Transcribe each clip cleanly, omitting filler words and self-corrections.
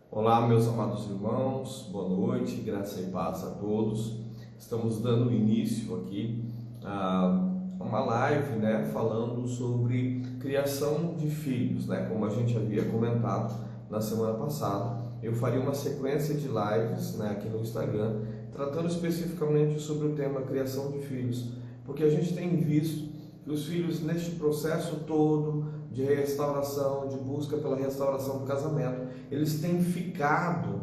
Olá, meus amados irmãos, boa noite, graça e paz a todos. Estamos dando início aqui a uma live, falando sobre criação de filhos, como a gente havia comentado na semana passada. Eu faria uma sequência de lives, aqui no Instagram, tratando especificamente sobre o tema criação de filhos, porque a gente tem visto que os filhos, neste processo todo de restauração, de busca pela restauração do casamento, eles têm ficado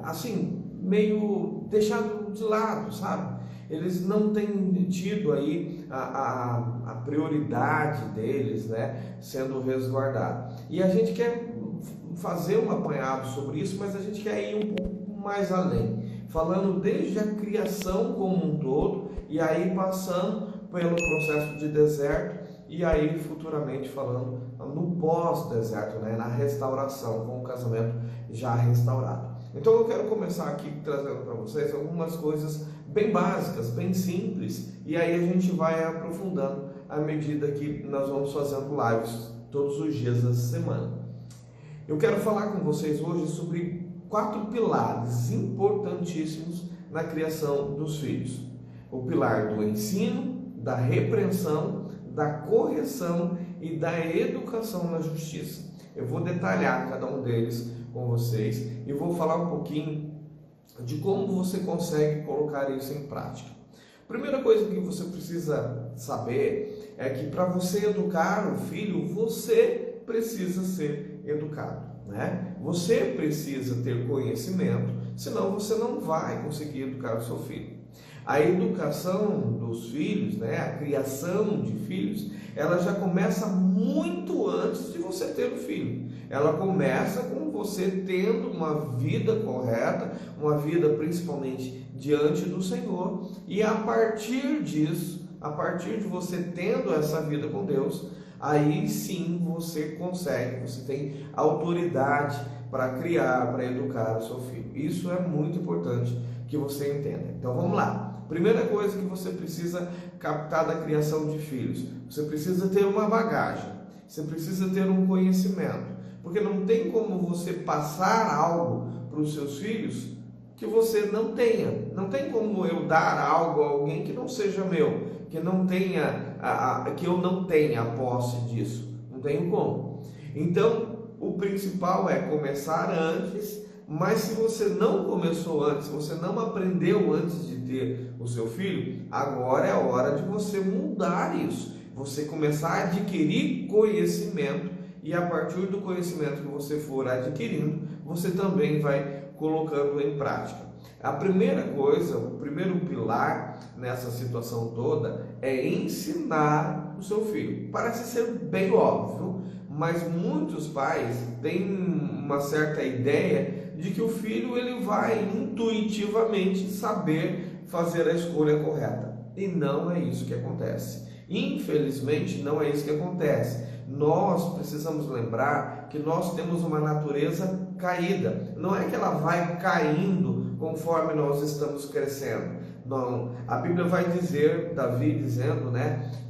assim, meio deixado de lado, sabe? Eles não têm tido aí a prioridade deles, sendo resguardada. E a gente quer fazer um apanhado sobre isso, mas a gente quer ir um pouco mais além, falando desde a criação como um todo, e aí passando pelo processo de deserto, e aí futuramente falando no pós-deserto, na restauração, com o casamento já restaurado. Então eu quero começar aqui trazendo para vocês algumas coisas bem básicas, bem simples, e aí a gente vai aprofundando à medida que nós vamos fazendo lives todos os dias dessa semana. Eu quero falar com vocês hoje sobre 4 pilares importantíssimos na criação dos filhos. O pilar do ensino, da repreensão, da correção e da educação na justiça. Eu vou detalhar cada um deles com vocês e vou falar um pouquinho de como você consegue colocar isso em prática. Primeira coisa que você precisa saber é que para você educar o filho, você precisa ser educado, Você precisa ter conhecimento, senão você não vai conseguir educar o seu filho. A educação dos filhos, a criação de filhos, ela já começa muito antes de você ter o filho. Ela começa com você tendo uma vida correta, uma vida principalmente diante do Senhor, e a partir disso, a partir de você tendo essa vida com Deus, aí sim você tem autoridade para criar, para educar o seu filho. Isso é muito importante que você entenda. Então vamos lá. Primeira coisa que você precisa captar da criação de filhos: você precisa ter uma bagagem, você precisa ter um conhecimento, porque não tem como você passar algo para os seus filhos que você não tenha. Não tem como eu dar algo a alguém que não seja meu, que não tenha, que eu não tenha a posse disso. Não tenho como. Então, o principal é começar antes. Mas se você não começou antes, se você não aprendeu antes de ter o seu filho, agora é a hora de você mudar isso. Você começar a adquirir conhecimento, e a partir do conhecimento que você for adquirindo, você também vai colocando em prática. A primeira coisa, o primeiro pilar nessa situação toda é ensinar o seu filho. Parece ser bem óbvio, mas muitos pais têm uma certa ideia de que o filho ele vai intuitivamente saber fazer a escolha correta. E não é isso que acontece. Infelizmente, não é isso que acontece. Nós precisamos lembrar que nós temos uma natureza caída. Não é que ela vai caindo conforme nós estamos crescendo. Não. A Bíblia vai dizer, Davi dizendo,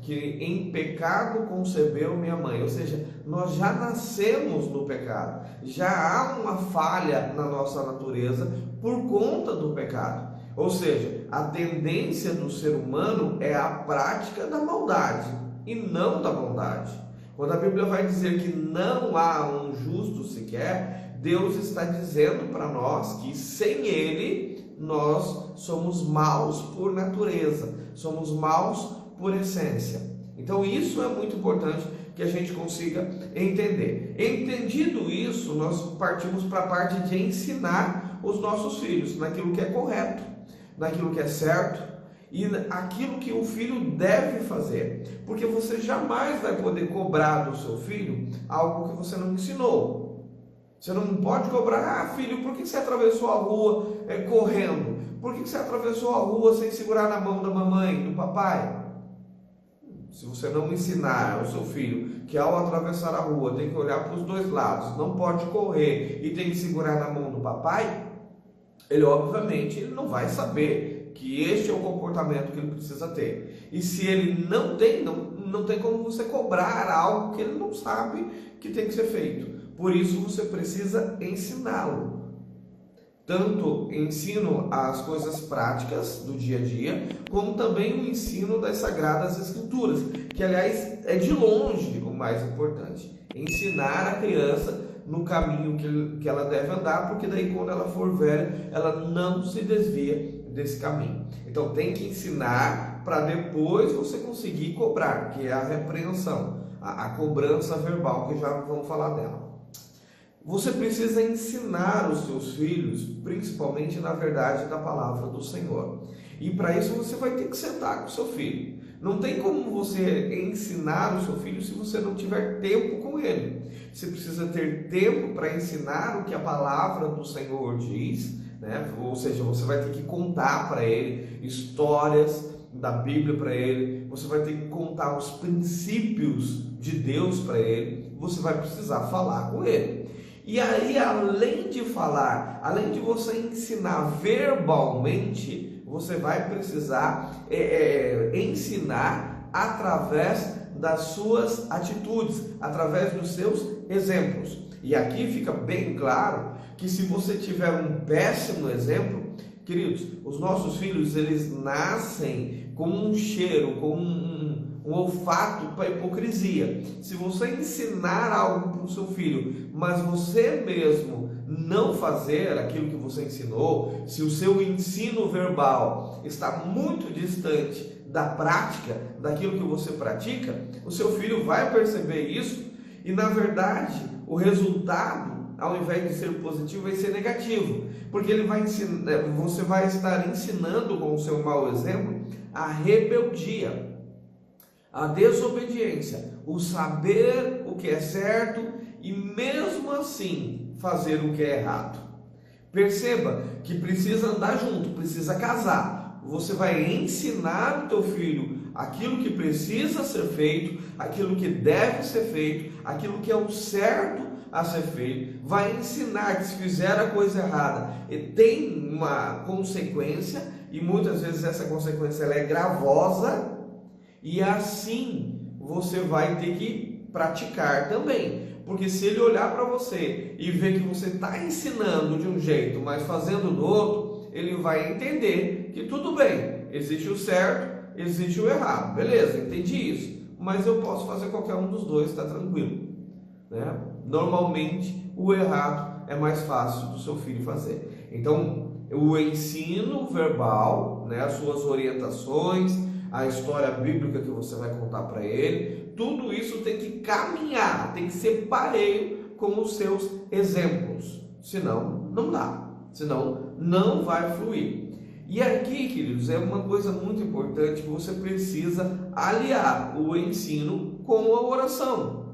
que em pecado concebeu minha mãe. Ou seja, nós já nascemos no pecado. Já há uma falha na nossa natureza por conta do pecado. Ou seja, a tendência do ser humano é a prática da maldade e não da bondade. Quando a Bíblia vai dizer que não há um justo sequer, Deus está dizendo para nós que sem Ele nós somos maus por natureza, somos maus por essência. Então isso é muito importante que a gente consiga entender. Entendido isso, nós partimos para a parte de ensinar os nossos filhos naquilo que é correto, naquilo que é certo e aquilo que o filho deve fazer, porque você jamais vai poder cobrar do seu filho algo que você não ensinou. Você não pode cobrar: filho, por que você atravessou a rua correndo? Por que você atravessou a rua sem segurar na mão da mamãe, do papai? Se você não ensinar ao seu filho que ao atravessar a rua tem que olhar para os dois lados, não pode correr e tem que segurar na mão do papai, ele obviamente não vai saber que este é o comportamento que ele precisa ter. E se ele não tem como você cobrar algo que ele não sabe que tem que ser feito. Por isso você precisa ensiná-lo. Tanto ensino as coisas práticas do dia a dia, como também o ensino das Sagradas Escrituras, que aliás é de longe o mais importante. Ensinar a criança no caminho que ela deve andar, porque daí quando ela for velha, ela não se desvia desse caminho. Então tem que ensinar para depois você conseguir cobrar, que é a repreensão, a cobrança verbal, que já vamos falar dela. Você precisa ensinar os seus filhos, principalmente na verdade da palavra do Senhor. E para isso você vai ter que sentar com o seu filho. Não tem como você ensinar o seu filho se você não tiver tempo com ele. Você precisa ter tempo para ensinar o que a palavra do Senhor diz, né? Ou seja, você vai ter que contar para ele histórias da Bíblia para ele, você vai ter que contar os princípios de Deus para ele, você vai precisar falar com ele. E aí, além de falar, além de você ensinar verbalmente, você vai precisar ensinar através das suas atitudes, através dos seus exemplos. E aqui fica bem claro que se você tiver um péssimo exemplo, queridos, os nossos filhos, eles nascem com um cheiro, com um olfato para hipocrisia. Se você ensinar algo para o seu filho, mas você mesmo não fazer aquilo que você ensinou, se o seu ensino verbal está muito distante da prática, daquilo que você pratica, o seu filho vai perceber isso e, na verdade, o resultado, ao invés de ser positivo, vai ser negativo, porque ele vai ensinar, você vai estar ensinando com o seu mau exemplo a rebeldia, a desobediência, o saber o que é certo e mesmo assim fazer o que é errado. Perceba que precisa andar junto, precisa casar. Você vai ensinar o teu filho aquilo que precisa ser feito, aquilo que deve ser feito, aquilo que é o certo a ser feito. Vai ensinar que se fizer a coisa errada, tem uma consequência, e muitas vezes essa consequência ela é gravosa, e assim você vai ter que praticar também. Porque se ele olhar para você e ver que você está ensinando de um jeito, mas fazendo do outro, ele vai entender que tudo bem, existe o certo, existe o errado. Beleza, entendi isso, mas eu posso fazer qualquer um dos dois, está tranquilo, né? Normalmente o errado é mais fácil do seu filho fazer. Então o ensino verbal, né, as suas orientações, a história bíblica que você vai contar para ele, tudo isso tem que caminhar, tem que ser pareio com os seus exemplos, senão não dá, senão não vai fluir. E aqui, queridos, é uma coisa muito importante que você precisa aliar o ensino com a oração.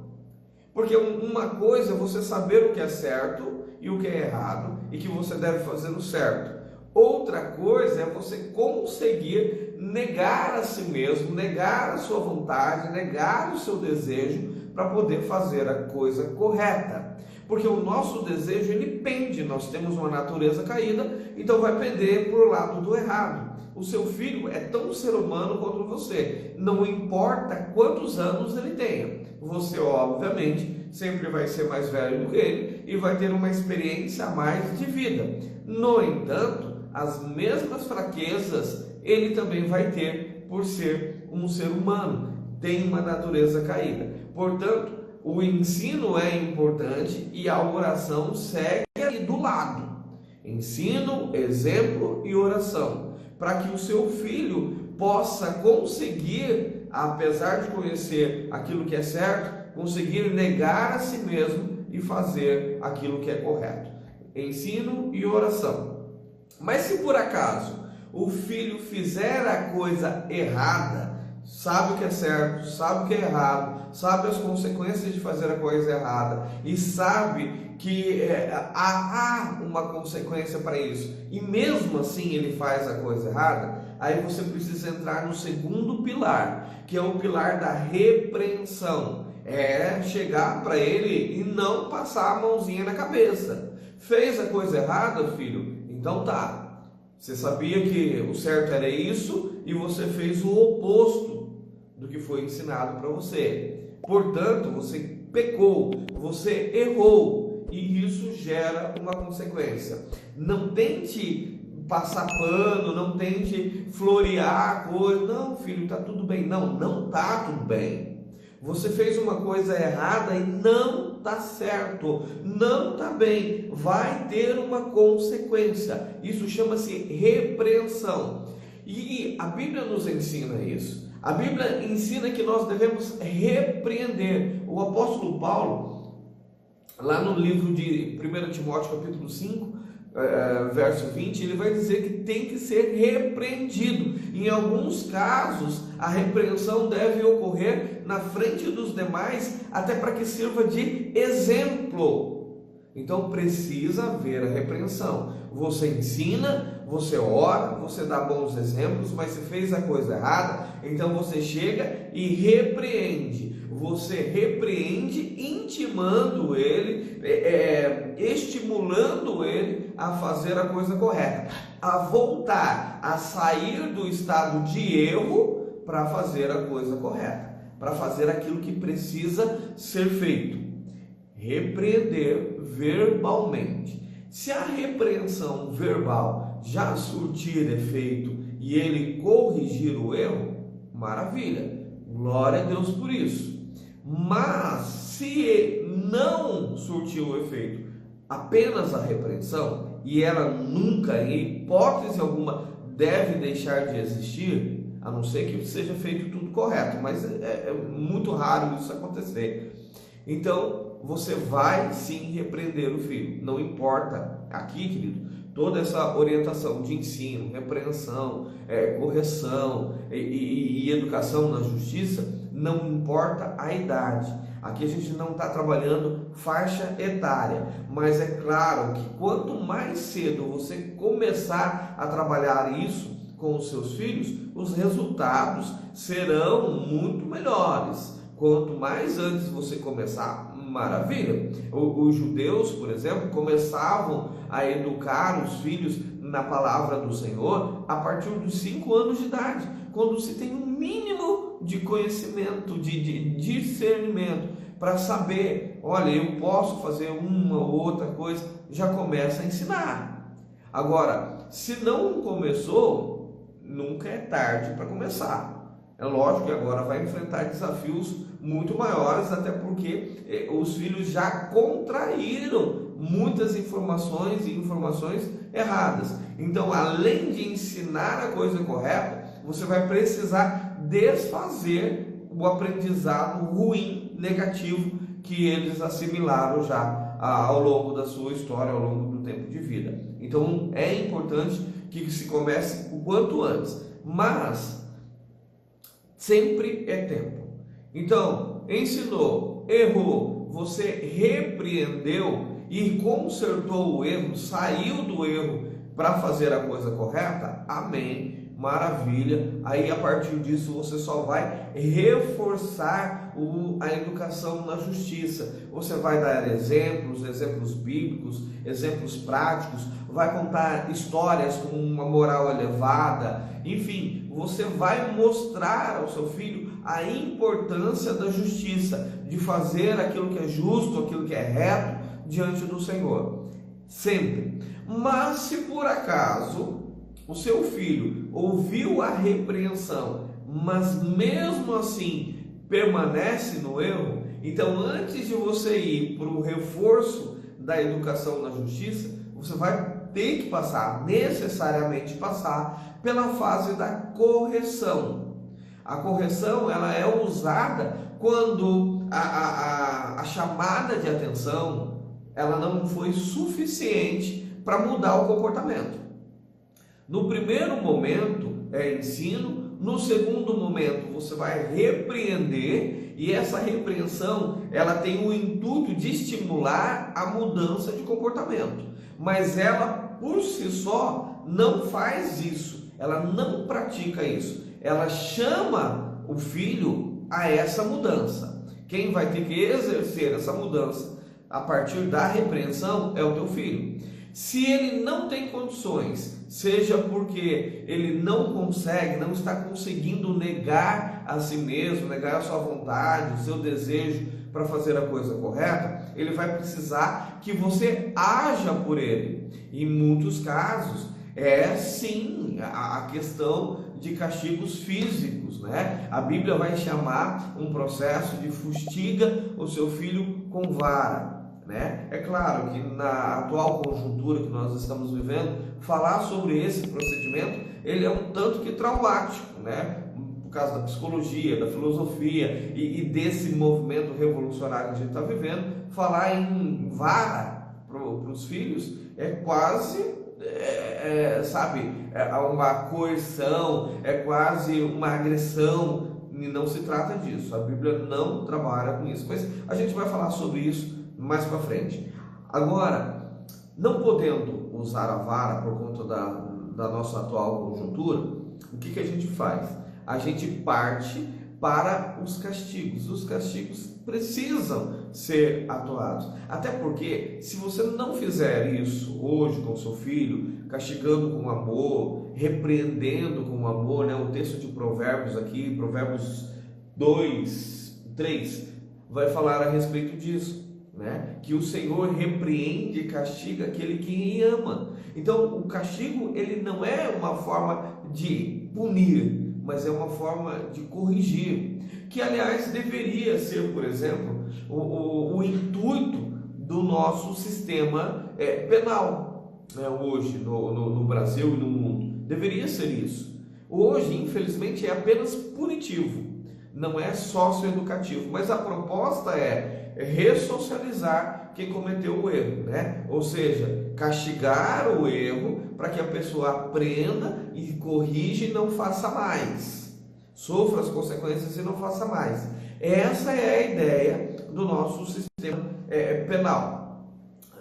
Porque uma coisa é você saber o que é certo e o que é errado e que você deve fazer o certo. Outra coisa é você conseguir negar a si mesmo, negar a sua vontade, negar o seu desejo para poder fazer a coisa correta. Porque o nosso desejo, ele pende, nós temos uma natureza caída, então vai pender para o lado do errado. O seu filho é tão ser humano quanto você, não importa quantos anos ele tenha. Você, obviamente, sempre vai ser mais velho do que ele e vai ter uma experiência a mais de vida. No entanto, as mesmas fraquezas ele também vai ter por ser um ser humano, tem uma natureza caída. Portanto, o ensino é importante e a oração segue ali do lado. Ensino, exemplo e oração, para que o seu filho possa conseguir, apesar de conhecer aquilo que é certo, conseguir negar a si mesmo e fazer aquilo que é correto. Ensino e oração. Mas se por acaso o filho fizer a coisa errada, sabe o que é certo, sabe o que é errado, sabe as consequências de fazer a coisa errada e sabe que há uma consequência para isso, e mesmo assim ele faz a coisa errada, aí você precisa entrar no segundo pilar, que é o pilar da repreensão. É chegar para ele e não passar a mãozinha na cabeça. Fez a coisa errada, filho? Então tá, você sabia que o certo era isso e você fez o oposto do que foi ensinado para você. Portanto, você pecou, você errou, e isso gera uma consequência. Não tente passar pano, não tente florear a coisa. Não, filho, está tudo bem. Não está tudo bem. Você fez uma coisa errada e não está certo, não está bem. Vai ter uma consequência. Isso chama-se repreensão. E a Bíblia nos ensina isso. A Bíblia ensina que nós devemos repreender. O apóstolo Paulo, lá no livro de 1 Timóteo capítulo 5, verso 20, ele vai dizer que tem que ser repreendido. Em alguns casos, a repreensão deve ocorrer na frente dos demais, até para que sirva de exemplo. Então precisa haver a repreensão. Você ensina, você ora, você dá bons exemplos, mas se fez a coisa errada, então você chega e repreende. Você repreende intimando ele, estimulando ele a fazer a coisa correta, a voltar, a sair do estado de erro para fazer a coisa correta, para fazer aquilo que precisa ser feito. Repreender verbalmente. Se a repreensão verbal já surtir efeito e ele corrigir o erro, maravilha, glória a Deus por isso. Mas se não surtiu o efeito, apenas a repreensão, e ela nunca, em hipótese alguma, deve deixar de existir, a não ser que seja feito tudo correto, mas é muito raro isso acontecer. Então, você vai sim repreender o filho, não importa. Aqui, querido, toda essa orientação de ensino, repreensão, correção e educação na justiça, não importa a idade. Aqui a gente não está trabalhando faixa etária, mas é claro que quanto mais cedo você começar a trabalhar isso com os seus filhos, os resultados serão muito melhores. Quanto mais antes você começar, maravilha. Os judeus, por exemplo, começavam a educar os filhos na palavra do Senhor a partir dos 5 anos de idade, quando se tem um mínimo de conhecimento, de discernimento, para saber, olha, eu posso fazer uma ou outra coisa, já começa a ensinar. Agora, se não começou, nunca é tarde para começar. É lógico que agora vai enfrentar desafios muito maiores, até porque os filhos já contraíram muitas informações e informações erradas. Então, além de ensinar a coisa correta, você vai precisar desfazer o aprendizado ruim, negativo, que eles assimilaram já ao longo da sua história, ao longo do tempo de vida. Então, é importante que se comece o quanto antes, mas sempre é tempo. Então, ensinou, errou, você repreendeu e consertou o erro, saiu do erro para fazer a coisa correta, amém, maravilha. Aí a partir disso você só vai reforçar a educação na justiça. Você vai dar exemplos bíblicos, exemplos práticos, vai contar histórias com uma moral elevada, enfim, você vai mostrar ao seu filho a importância da justiça, de fazer aquilo que é justo, aquilo que é reto diante do Senhor, sempre. Mas se por acaso o seu filho ouviu a repreensão, mas mesmo assim permanece no erro, então antes de você ir para o reforço da educação na justiça, você vai ter que necessariamente passar pela fase da correção. A correção, ela é usada quando a chamada de atenção, ela não foi suficiente para mudar o comportamento. No primeiro momento é ensino, no segundo momento você vai repreender, e essa repreensão ela tem o intuito de estimular a mudança de comportamento, mas ela por si só não faz isso, ela não pratica isso, ela chama o filho a essa mudança. Quem vai ter que exercer essa mudança a partir da repreensão é o teu filho. Se ele não tem condições, seja porque ele não consegue, não está conseguindo negar a si mesmo, negar a sua vontade, o seu desejo para fazer a coisa correta, ele vai precisar que você haja por ele. Em muitos casos, é sim a questão de castigos físicos, né? A Bíblia vai chamar um processo de fustiga o seu filho com vara. Né? É claro que na atual conjuntura que nós estamos vivendo, falar sobre esse procedimento, ele é um tanto que traumático, né? Por causa da psicologia, da filosofia e desse movimento revolucionário que a gente está vivendo, falar em vara para os filhos é quase, uma coerção, é quase uma agressão, e não se trata disso. A Bíblia não trabalha com isso, mas a gente vai falar sobre isso mais para frente. Agora, não podendo usar a vara por conta da nossa atual conjuntura, o que a gente faz? A gente parte para os castigos. Os castigos precisam ser atuados. Até porque, se você não fizer isso hoje com seu filho, castigando com amor, repreendendo com amor, né? O texto de Provérbios aqui, Provérbios 2, 3, vai falar a respeito disso. Né? Que o Senhor repreende e castiga aquele que ama. Então o castigo, ele não é uma forma de punir, mas é uma forma de corrigir, que aliás deveria ser, por exemplo, o intuito do nosso sistema penal, né? Hoje no Brasil e no mundo, deveria ser isso. Hoje, infelizmente, é apenas punitivo, não é socioeducativo, mas a proposta é ressocializar quem cometeu o erro, né? Ou seja, castigar o erro para que a pessoa aprenda e corrija e não faça mais, sofra as consequências e não faça mais. Essa é a ideia do nosso sistema penal,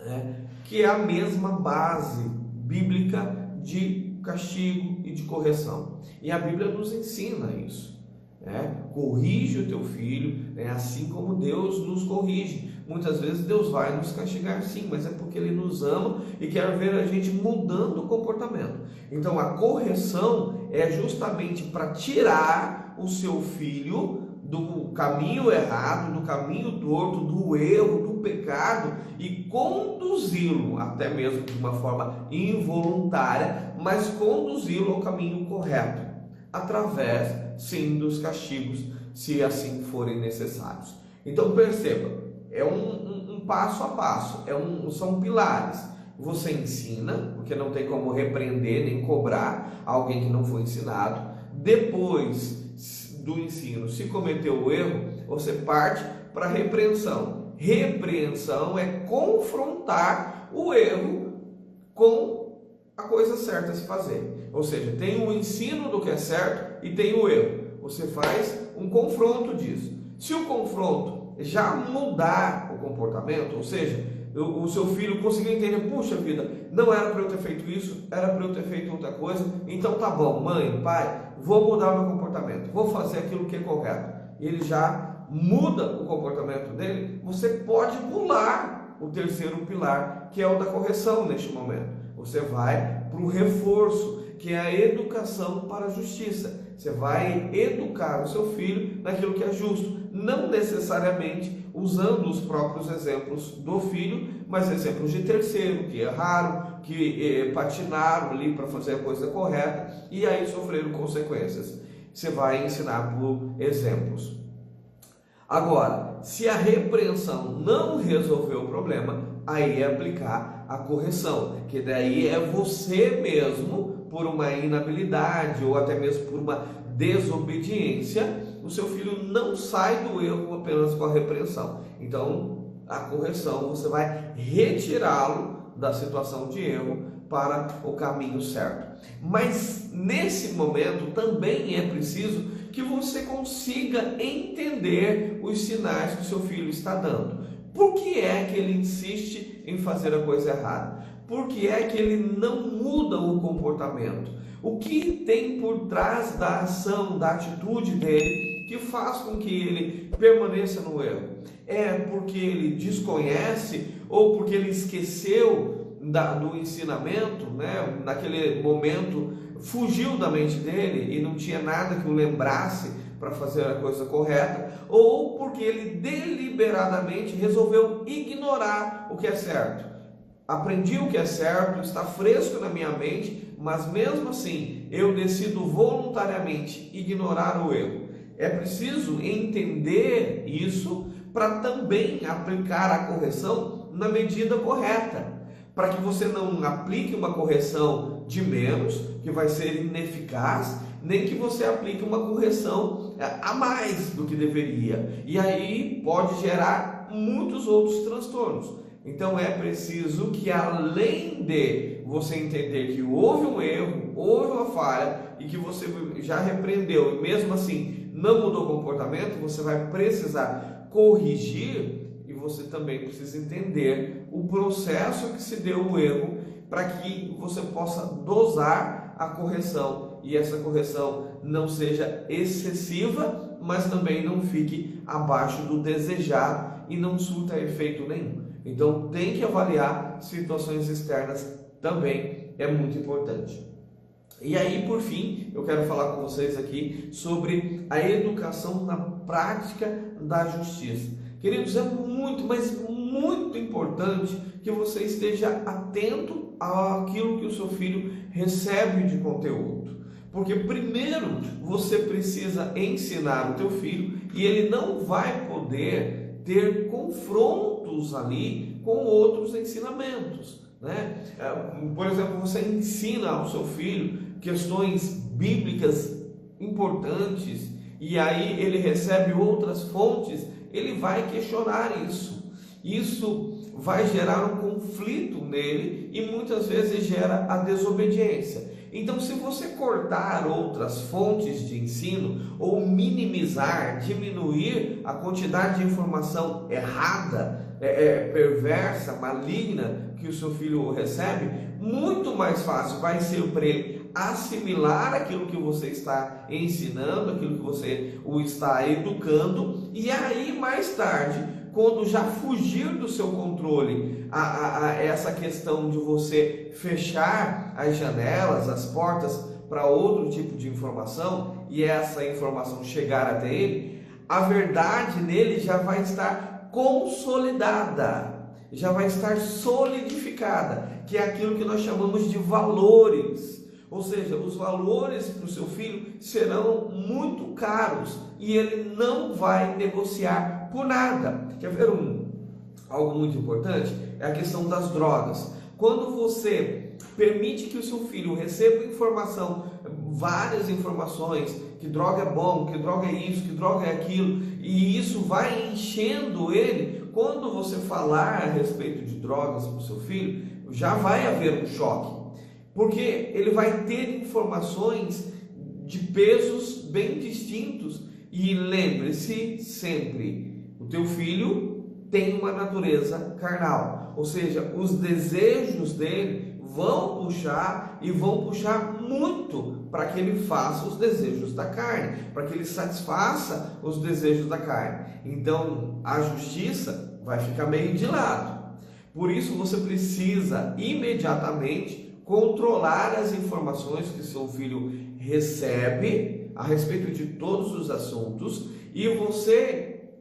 né? Que é a mesma base bíblica de castigo e de correção, e a Bíblia nos ensina isso. Corrige o teu filho, assim como Deus nos corrige. Muitas vezes Deus vai nos castigar sim, mas é porque Ele nos ama e quer ver a gente mudando o comportamento. Então a correção é justamente para tirar o seu filho do caminho errado, do caminho torto, do erro, do pecado, e conduzi-lo, até mesmo de uma forma involuntária, mas conduzi-lo ao caminho correto, através sim dos castigos, se assim forem necessários. Então perceba, é um passo a passo, são pilares. Você ensina, porque não tem como repreender nem cobrar alguém que não foi ensinado. Depois do ensino, se cometeu o erro, você parte para a repreensão. Repreensão é confrontar o erro com a coisa certa a se fazer. Ou seja, tem o ensino do que é certo e tem o erro. Você faz um confronto disso. Se o confronto já mudar o comportamento, ou seja, o seu filho conseguir entender, puxa vida, não era para eu ter feito isso, era para eu ter feito outra coisa, então tá bom, mãe, pai, vou mudar o meu comportamento, vou fazer aquilo que é correto. E ele já muda o comportamento dele, você pode pular o terceiro pilar, que é o da correção neste momento. Você vai para o reforço, que é a educação para a justiça. Você vai educar o seu filho naquilo que é justo, não necessariamente usando os próprios exemplos do filho, mas exemplos de terceiro, que erraram, que patinaram ali para fazer a coisa correta e aí sofreram consequências. Você vai ensinar por exemplos. Agora, se a repreensão não resolver o problema, aí é aplicar a correção, que daí é você mesmo, por uma inabilidade ou até mesmo por uma desobediência, o seu filho não sai do erro apenas com a repreensão. Então, a correção, você vai retirá-lo da situação de erro para o caminho certo. Mas nesse momento também é preciso que você consiga entender os sinais que o seu filho está dando. Por que é que ele insiste em fazer a coisa errada? Por que é que ele não muda o comportamento? O que tem por trás da ação, da atitude dele, que faz com que ele permaneça no erro? É porque ele desconhece ou porque ele esqueceu do ensinamento, né? Naquele momento fugiu da mente dele e não tinha nada que o lembrasse para fazer a coisa correta, ou porque ele deliberadamente resolveu ignorar o que é certo. Aprendi o que é certo, está fresco na minha mente, mas mesmo assim eu decido voluntariamente ignorar o erro. É preciso entender isso para também aplicar a correção na medida correta, para que você não aplique uma correção de menos, que vai ser ineficaz, nem que você aplique uma correção a mais do que deveria, e aí pode gerar muitos outros transtornos. Então é preciso que, além de você entender que houve um erro, houve uma falha e que você já repreendeu e mesmo assim não mudou o comportamento, você vai precisar corrigir, e você também precisa entender o processo que se deu o erro, para que você possa dosar a correção e essa correção não seja excessiva, mas também não fique abaixo do desejado e não surta efeito nenhum. Então tem que avaliar situações externas também, é muito importante. E aí, por fim, eu quero falar com vocês aqui sobre a educação na prática da justiça. Queridos, é muito, mas muito importante que você esteja atento àquilo que o seu filho recebe de conteúdo. Porque primeiro você precisa ensinar o teu filho e ele não vai poder ter confrontos ali com outros ensinamentos, né? Por exemplo, você ensina ao seu filho questões bíblicas importantes e aí ele recebe outras fontes, ele vai questionar isso. Isso vai gerar um conflito nele e muitas vezes gera a desobediência. Então, se você cortar outras fontes de ensino ou minimizar, diminuir a quantidade de informação errada, perversa, maligna que o seu filho recebe, muito mais fácil vai ser para ele assimilar aquilo que você está ensinando, aquilo que você o está educando, e aí mais tarde, quando já fugir do seu controle a essa questão de você fechar as janelas, as portas para outro tipo de informação, e essa informação chegar até ele, a verdade nele já vai estar consolidada, já vai estar solidificada, que é aquilo que nós chamamos de valores. Ou seja, os valores para o seu filho serão muito caros e ele não vai negociar por nada. Quer ver algo muito importante? É a questão das drogas. Quando você permite que o seu filho receba informação, várias informações, que droga é bom, que droga é isso, que droga é aquilo, e isso vai enchendo ele, quando você falar a respeito de drogas para o seu filho, já vai haver um choque. Porque ele vai ter informações de pesos bem distintos. E lembre-se sempre, o teu filho tem uma natureza carnal. Ou seja, os desejos dele vão puxar e vão puxar muito para que ele faça os desejos da carne, para que ele satisfaça os desejos da carne. Então, a justiça vai ficar meio de lado. Por isso, você precisa imediatamente controlar as informações que seu filho recebe a respeito de todos os assuntos e você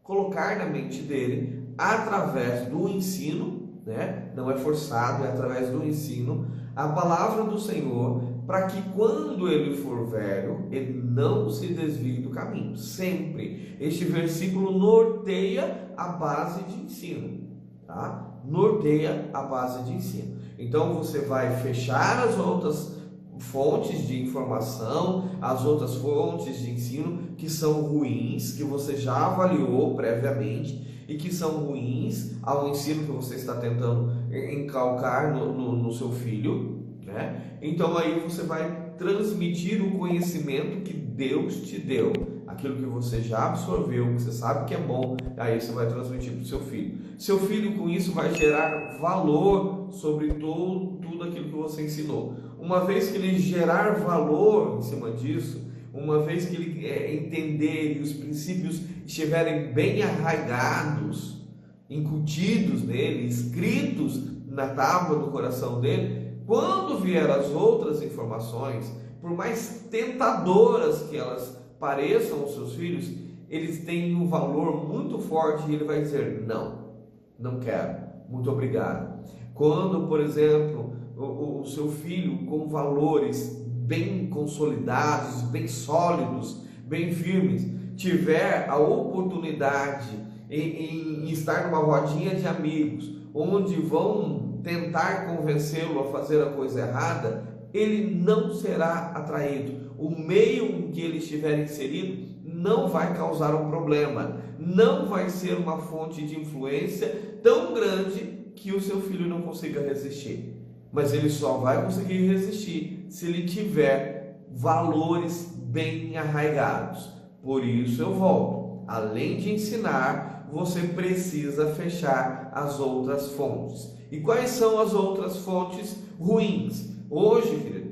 colocar na mente dele, através do ensino, né? Não é forçado, é através do ensino, a palavra do Senhor, para que quando ele for velho, ele não se desvie do caminho. Sempre. Este versículo norteia a base de ensino, tá? Norteia a base de ensino. Então você vai fechar as outras fontes de informação, as outras fontes de ensino que são ruins, que você já avaliou previamente e que são ruins ao ensino que você está tentando encalcar no seu filho, né? Então aí você vai transmitir o conhecimento que Deus te deu, aquilo que você já absorveu, que você sabe que é bom, aí você vai transmitir para o seu filho. Seu filho com isso vai gerar valor sobre tudo aquilo que você ensinou. Uma vez que ele gerar valor em cima disso, uma vez que ele entender e os princípios estiverem bem arraigados, incutidos nele, escritos na tábua do coração dele, quando vier as outras informações, por mais tentadoras que elas pareçam aos seus filhos, eles têm um valor muito forte e ele vai dizer: não, não quero, muito obrigado. Quando, por exemplo, o seu filho com valores bem consolidados, bem sólidos, bem firmes, tiver a oportunidade em estar numa rodinha de amigos, onde vão tentar convencê-lo a fazer a coisa errada, ele não será atraído. O meio em que ele estiver inserido não vai causar um problema, não vai ser uma fonte de influência tão grande que o seu filho não consiga resistir. Mas ele só vai conseguir resistir se ele tiver valores bem arraigados. Por isso eu volto. Além de ensinar, você precisa fechar as outras fontes. E quais são as outras fontes ruins? Hoje, querido,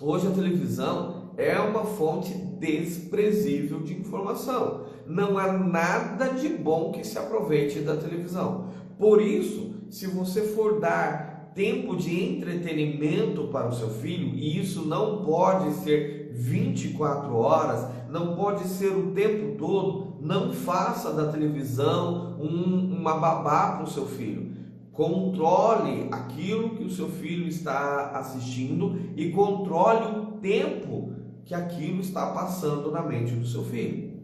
hoje a televisão é uma fonte desprezível de informação. Não há nada de bom que se aproveite da televisão. Por isso, se você for dar tempo de entretenimento para o seu filho, e isso não pode ser 24 horas, não pode ser o tempo todo, não faça da televisão uma babá para o seu filho. Controle aquilo que o seu filho está assistindo e controle o tempo que aquilo está passando na mente do seu filho.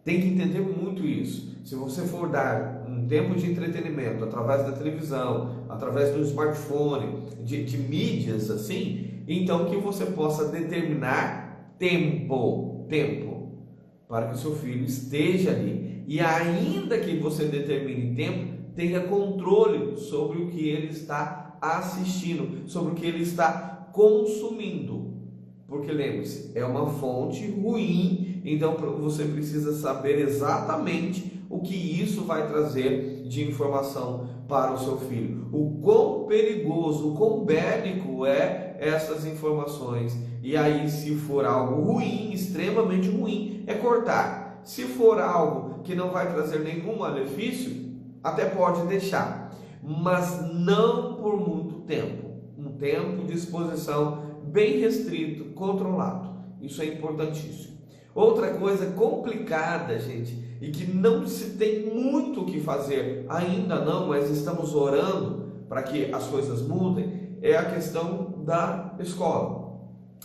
Tem que entender muito isso. Se você for dar um tempo de entretenimento através da televisão, através do smartphone, de mídias assim, então que você possa determinar tempo para que o seu filho esteja ali. E ainda que você determine tempo, tenha controle sobre o que ele está assistindo, sobre o que ele está consumindo. Porque lembre-se, é uma fonte ruim, então você precisa saber exatamente o que isso vai trazer de informação para o seu filho. O quão perigoso, o quão bélico é essas informações. E aí, se for algo ruim, extremamente ruim, é cortar. Se for algo que não vai trazer nenhum malefício, até pode deixar, mas não por muito tempo. Um tempo de exposição bem restrito, controlado. Isso é importantíssimo. Outra coisa complicada, gente, e que não se tem muito o que fazer, ainda não, mas estamos orando para que as coisas mudem, é a questão da escola.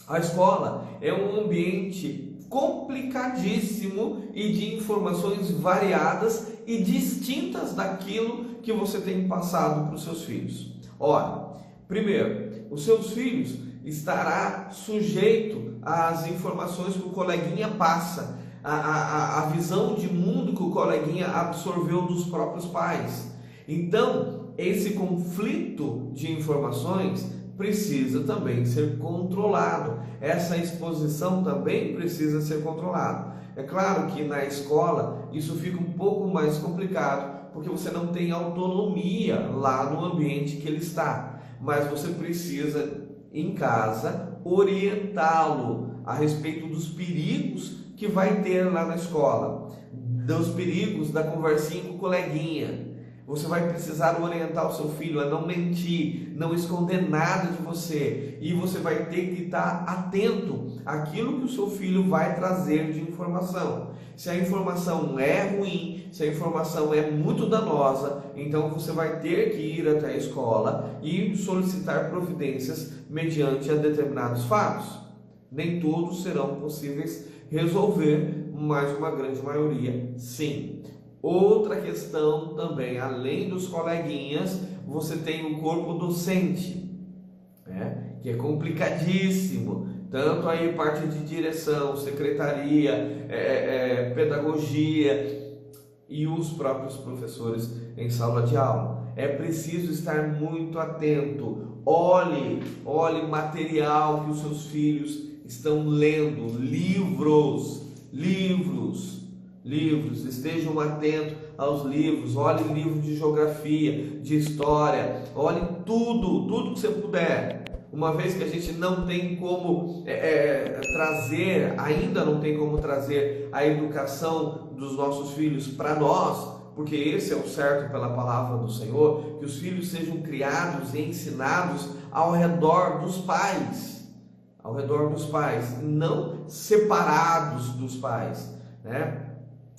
A escola é um ambiente complicadíssimo e de informações variadas e distintas daquilo que você tem passado para os seus filhos. Ora, primeiro, os seus filhos estará sujeito às informações que o coleguinha passa, a visão de mundo que o coleguinha absorveu dos próprios pais. Então, esse conflito de informações precisa também ser controlado. Essa exposição também precisa ser controlada. É claro que na escola isso fica um pouco mais complicado, porque você não tem autonomia lá no ambiente que ele está, mas você precisa em casa orientá-lo a respeito dos perigos que vai ter lá na escola, dos perigos da conversinha com o coleguinha. Você vai precisar orientar o seu filho a não mentir, não esconder nada de você, e você vai ter que estar atento àquilo que o seu filho vai trazer de informação. Se a informação é ruim, se a informação é muito danosa, então você vai ter que ir até a escola e solicitar providências mediante a determinados fatos. Nem todos serão possíveis resolver, mas uma grande maioria sim. Outra questão também, além dos coleguinhas, você tem o corpo docente, né? Que é complicadíssimo, tanto aí parte de direção, secretaria, pedagogia e os próprios professores em sala de aula. É preciso estar muito atento. Olhe material que os seus filhos estão lendo, livros, estejam atentos aos livros, olhe livro de geografia, de história, olhe tudo que você puder. Uma vez que a gente não tem como ainda não tem como trazer a educação dos nossos filhos para nós, porque esse é o certo pela palavra do Senhor, que os filhos sejam criados e ensinados ao redor dos pais, não separados dos pais, né?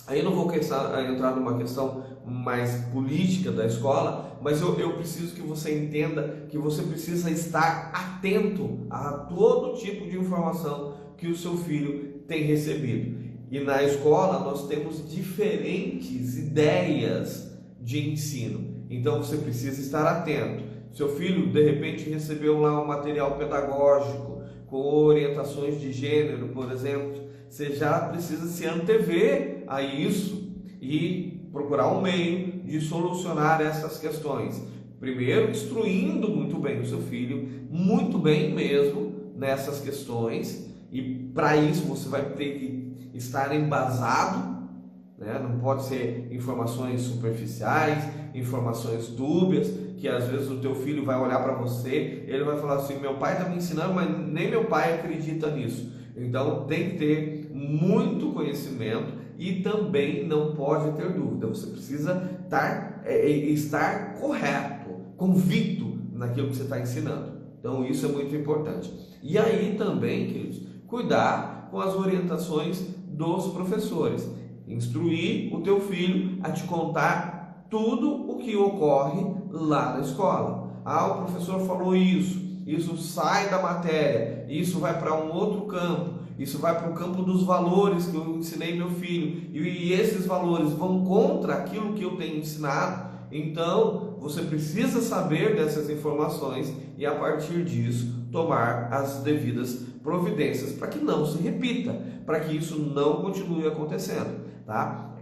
Aí eu não vou entrar numa questão mais política da escola, mas eu preciso que você entenda que você precisa estar atento a todo tipo de informação que o seu filho tem recebido. E na escola nós temos diferentes ideias de ensino, então você precisa estar atento. Seu filho de repente recebeu lá um material pedagógico com orientações de gênero, por exemplo, você já precisa se antever a isso e procurar um meio de solucionar essas questões. Primeiro, instruindo muito bem o seu filho, muito bem mesmo nessas questões, e para isso você vai ter que estar embasado, né? Não pode ser informações superficiais, informações dúbias, que às vezes o teu filho vai olhar para você, ele vai falar assim: meu pai está me ensinando, mas nem meu pai acredita nisso. Então tem que ter muito conhecimento e também não pode ter dúvida. Você precisa estar correto, convicto naquilo que você está ensinando. Então isso é muito importante. E aí também, queridos, cuidar com as orientações dos professores. Instruir o teu filho a te contar tudo o que ocorre lá na escola. O professor falou isso sai da matéria, isso vai para um outro campo, isso vai para o campo dos valores que eu ensinei meu filho, e esses valores vão contra aquilo que eu tenho ensinado. Então você precisa saber dessas informações e a partir disso tomar as devidas providências para que não se repita, para que isso não continue acontecendo, tá?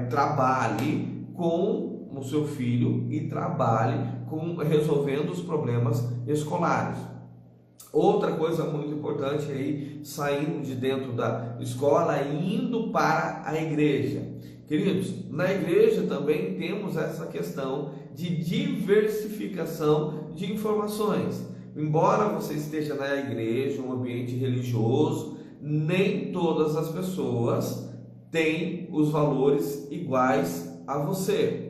Trabalhe com o seu filho e trabalhe resolvendo os problemas escolares. Outra coisa muito importante aí, saindo de dentro da escola e indo para a igreja. Queridos, na igreja também temos essa questão de diversificação de informações. Embora você esteja na igreja, um ambiente religioso, nem todas as pessoas têm os valores iguais a você.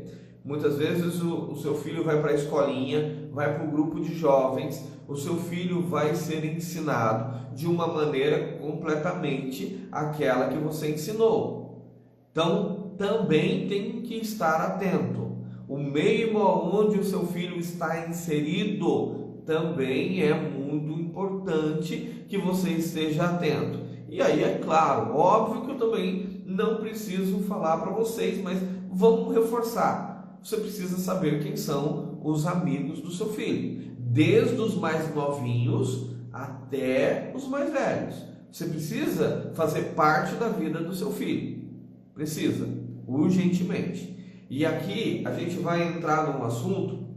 Muitas vezes o seu filho vai para a escolinha, vai para o grupo de jovens, o seu filho vai ser ensinado de uma maneira completamente aquela que você ensinou. Então, também tem que estar atento. O meio onde o seu filho está inserido também é muito importante que você esteja atento. E aí, é claro, óbvio que eu também não preciso falar para vocês, mas vamos reforçar. Você precisa saber quem são os amigos do seu filho, desde os mais novinhos até os mais velhos. Você precisa fazer parte da vida do seu filho. Precisa, urgentemente. E aqui a gente vai entrar num assunto,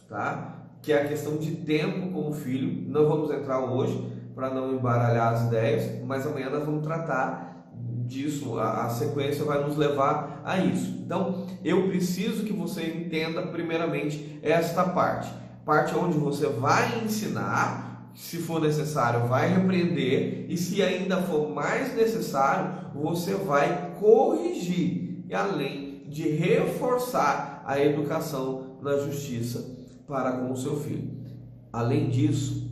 tá? Que é a questão de tempo com o filho. Não vamos entrar hoje para não embaralhar as ideias, mas amanhã nós vamos tratar disso, a sequência vai nos levar a isso. Então, eu preciso que você entenda primeiramente esta parte onde você vai ensinar, se for necessário vai repreender, e se ainda for mais necessário, você vai corrigir, e além de reforçar a educação na justiça para com o seu filho. Além disso,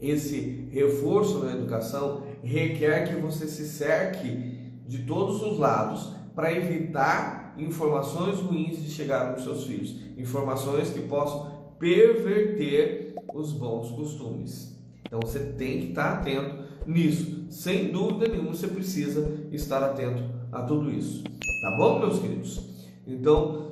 esse reforço na educação requer que você se cerque de todos os lados para evitar informações ruins de chegar nos seus filhos, informações que possam perverter os bons costumes. Então você tem que estar atento nisso. Sem dúvida nenhuma você precisa estar atento a tudo isso. Tá bom, meus queridos? Então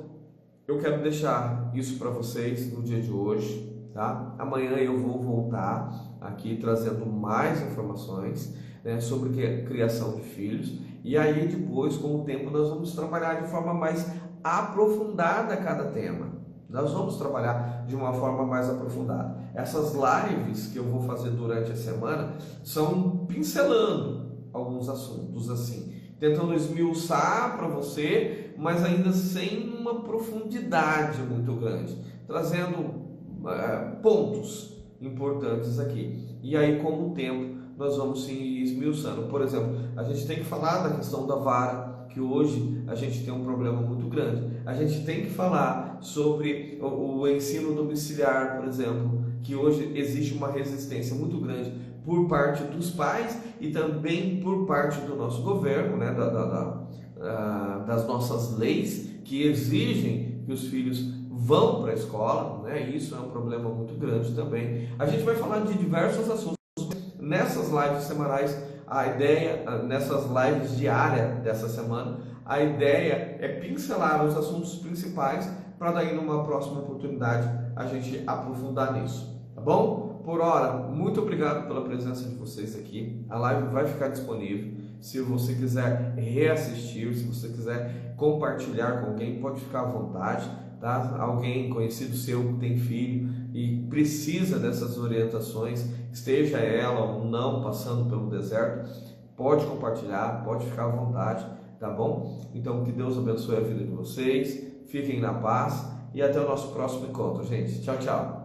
eu quero deixar isso para vocês no dia de hoje, tá? Amanhã eu vou voltar aqui trazendo mais informações, né, sobre criação de filhos, e aí depois, com o tempo, nós vamos trabalhar de forma mais aprofundada cada tema. Nós vamos trabalhar de uma forma mais aprofundada. Essas lives que eu vou fazer durante a semana são pincelando alguns assuntos assim, tentando esmiuçar para você, mas ainda sem uma profundidade muito grande, trazendo pontos importantes aqui. E aí, com o tempo, nós vamos se esmiuçando. Por exemplo, a gente tem que falar da questão da vara, que hoje a gente tem um problema muito grande. A gente tem que falar sobre o ensino domiciliar, por exemplo, que hoje existe uma resistência muito grande por parte dos pais e também por parte do nosso governo, né, das nossas leis que exigem que os filhos vão para a escola, né? Isso é um problema muito grande também. A gente vai falar de diversos assuntos nessas lives semanais. A ideia, nessas lives diárias dessa semana, a ideia é pincelar os assuntos principais para daí numa próxima oportunidade a gente aprofundar nisso, tá bom? Por hora, muito obrigado pela presença de vocês aqui. A live vai ficar disponível. Se você quiser reassistir, se você quiser compartilhar com alguém, pode ficar à vontade, tá? Alguém conhecido seu que tem filho e precisa dessas orientações, esteja ela ou não passando pelo deserto, pode compartilhar, pode ficar à vontade, tá bom? Então que Deus abençoe a vida de vocês, fiquem na paz e até o nosso próximo encontro, gente. Tchau, tchau.